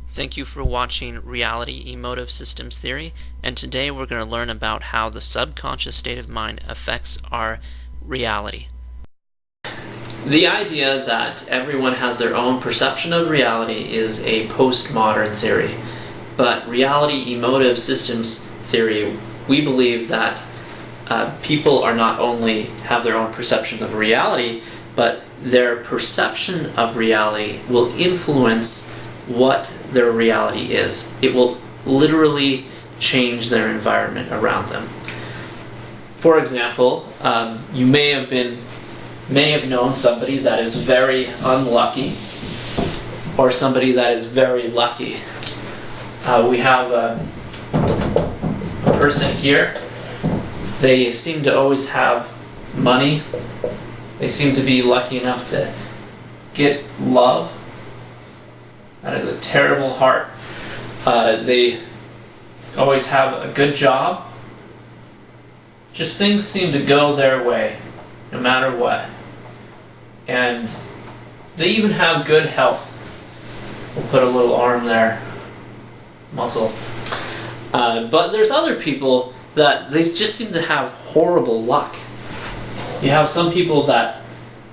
Thank you for watching Reality Emotive Systems Theory, and today we're going to learn about how the subconscious state of mind affects our reality. The idea that everyone has their own perception of reality is a postmodern theory, but reality emotive systems theory, we believe that people are not only have their own perception of reality, but their perception of reality will influence what their reality is. It will literally change their environment around them. For example, you may have known somebody that is very unlucky or somebody that is very lucky. We have a person here. They seem to always have money. They seem to be lucky enough to get love. That is a terrible heart. They always have a good job. Just things seem to go their way, no matter what. And they even have good health. We'll put a little arm there, muscle. But there's other people that they just seem to have horrible luck. You have some people that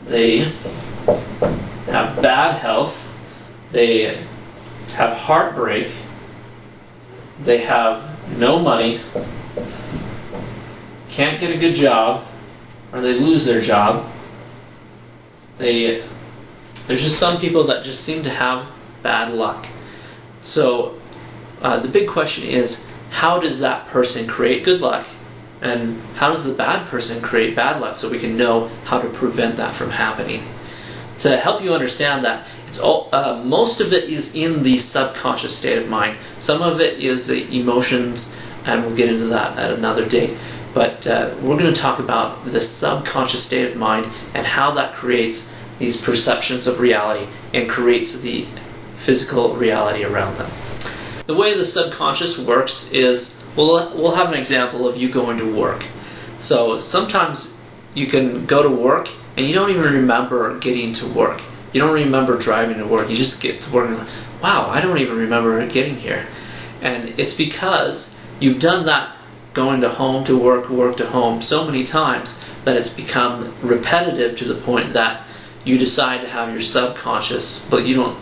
they have bad health. They have heartbreak, they have no money, can't get a good job, or they lose their job. There's just some people that just seem to have bad luck. So the big question is, how does that person create good luck? And how does the bad person create bad luck, so we can know how to prevent that from happening? To help you understand that, most of it is in the subconscious state of mind. Some of it is the emotions, and we'll get into that at another date. But we're going to talk about the subconscious state of mind and how that creates these perceptions of reality and creates the physical reality around them. The way the subconscious works is, we'll have an example of you going to work. So sometimes you can go to work and you don't even remember getting to work. You don't remember driving to work. You just get to work and you're like, wow, I don't even remember getting here. And it's because you've done that going to home to work, work to home so many times that it's become repetitive to the point that you decide to have your subconscious, but you don't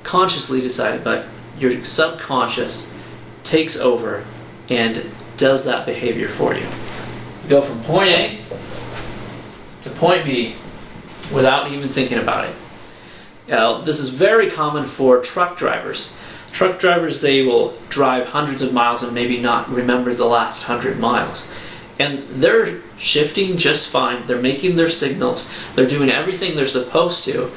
consciously decide it, but your subconscious takes over and does that behavior for you. You go from point A to point B without even thinking about it. This is very common for truck drivers. Truck drivers, they will drive hundreds of miles and maybe not remember the last 100 miles. And they're shifting just fine. They're making their signals. They're doing everything they're supposed to,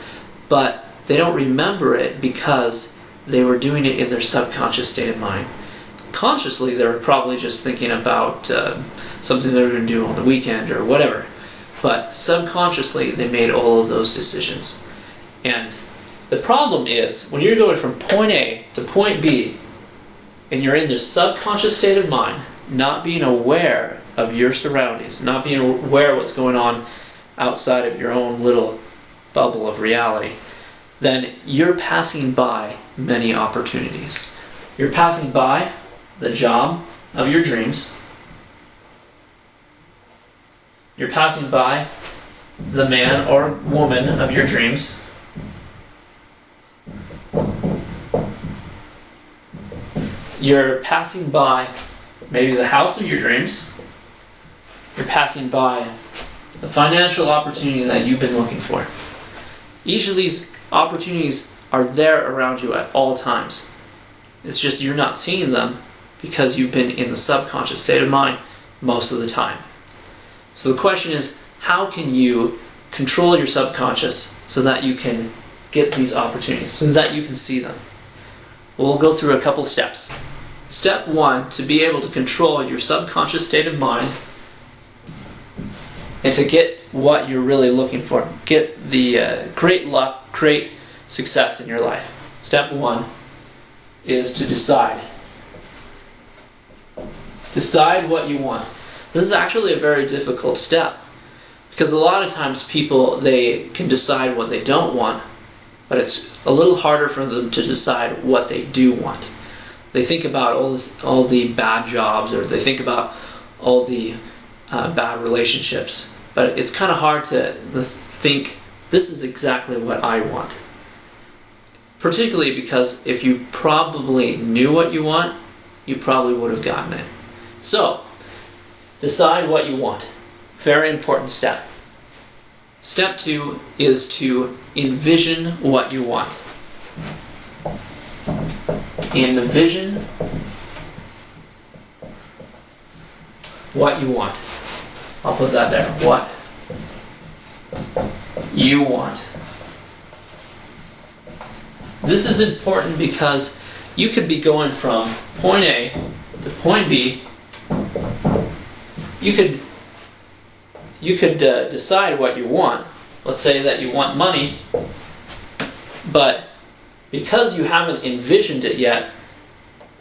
but they don't remember it because they were doing it in their subconscious state of mind. Consciously, they were probably just thinking about something they were going to do on the weekend or whatever. But subconsciously, they made all of those decisions. And the problem is, when you're going from point A to point B, and you're in this subconscious state of mind, not being aware of your surroundings, not being aware of what's going on outside of your own little bubble of reality, then you're passing by many opportunities. You're passing by the job of your dreams. You're passing by the man or woman of your dreams. You're passing by maybe the house of your dreams. You're passing by the financial opportunity that you've been looking for. Each of these opportunities are there around you at all times. It's just you're not seeing them because you've been in the subconscious state of mind most of the time. So the question is, how can you control your subconscious so that you can get these opportunities, so that you can see them? We'll go through a couple steps. Step 1, to be able to control your subconscious state of mind and to get what you're really looking for, get the great luck, great success in your life. Step 1 is to decide. Decide what you want. This is actually a very difficult step because a lot of times people, they can decide what they don't want, but it's a little harder for them to decide what they do want. They think about all the bad jobs, or they think about all the bad relationships, but it's kind of hard to think, this is exactly what I want. Particularly because if you probably knew what you want, you probably would have gotten it. So, decide what you want. Very important step. Step 2 is to envision what you want. Envision what you want. I'll put that there. What you want. This is important because you could be going from point A to point B. You could decide what you want. Let's say that you want money, but because you haven't envisioned it yet,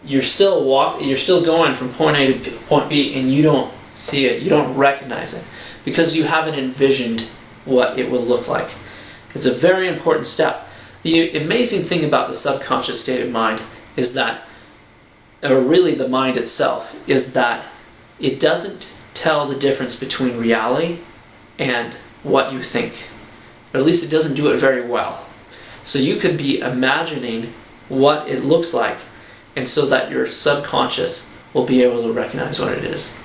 you're still going from point A to point B, and you don't see it, you don't recognize it, because you haven't envisioned what it will look like. It's a very important step. The amazing thing about the subconscious state of mind is that, or really the mind itself, is that it doesn't tell the difference between reality and what you think. Or at least it doesn't do it very well. So you could be imagining what it looks like, and so that your subconscious will be able to recognize what it is.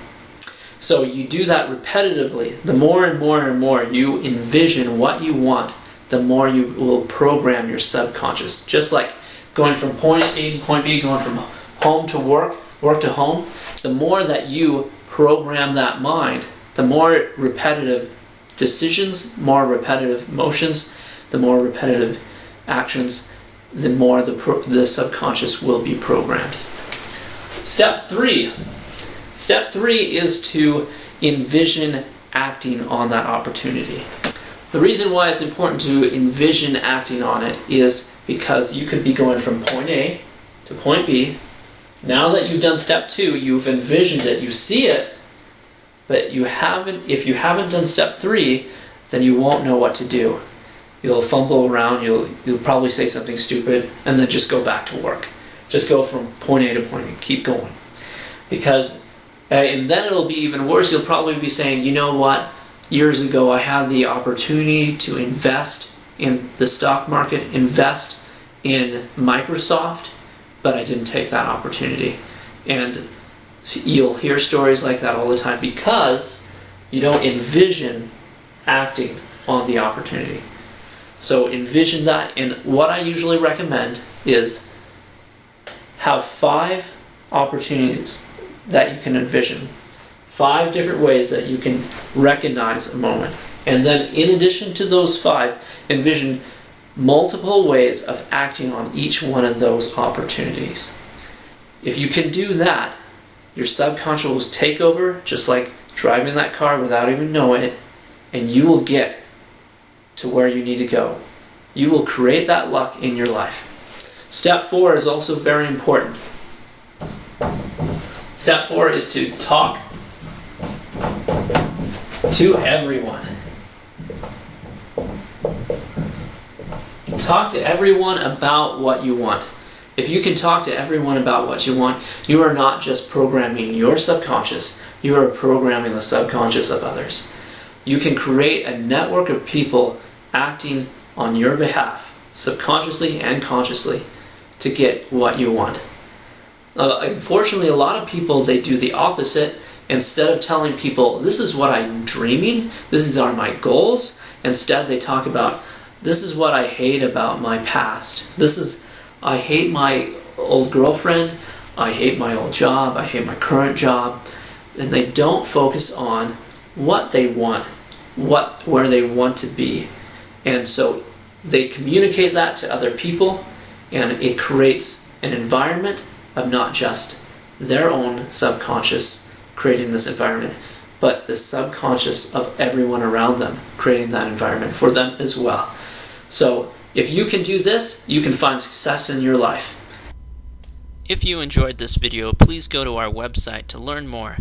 So you do that repetitively. The more and more and more you envision what you want, the more you will program your subconscious. Just like going from point A to point B, going from home to work, work to home, the more that you program that mind, the more repetitive decisions, more repetitive motions, the more repetitive actions, the more the subconscious will be programmed. Step 3. Step 3 is to envision acting on that opportunity. The reason why it's important to envision acting on it is because you could be going from point A to point B. Now that you've done step 2, you've envisioned it, you see it, but if you haven't done step 3, then you won't know what to do. You'll fumble around, you'll probably say something stupid, and then just go back to work. Just go from point A to point B, keep going. And then it'll be even worse. You'll probably be saying, you know what, years ago I had the opportunity to invest in the stock market, invest in Microsoft, but I didn't take that opportunity. And you'll hear stories like that all the time because you don't envision acting on the opportunity. So envision that, and what I usually recommend is have 5 opportunities that you can envision. 5 different ways that you can recognize a moment. And then in addition to those 5, envision multiple ways of acting on each one of those opportunities. If you can do that, your subconscious will take over, just like driving that car without even knowing it, and you will get to where you need to go. You will create that luck in your life. Step 4 is also very important. Step 4 is to talk to everyone. Talk to everyone about what you want. If you can talk to everyone about what you want, you are not just programming your subconscious, you are programming the subconscious of others. You can create a network of people acting on your behalf, subconsciously and consciously, to get what you want. Unfortunately, a lot of people, they do the opposite. Instead of telling people, this is what I'm dreaming, these are my goals, instead they talk about, this is what I hate about my past. I hate my old girlfriend, I hate my old job, I hate my current job. And they don't focus on what they want, where they want to be. And so they communicate that to other people, and it creates an environment of not just their own subconscious creating this environment, but the subconscious of everyone around them creating that environment for them as well. So if you can do this, you can find success in your life. If you enjoyed this video, please go to our website to learn more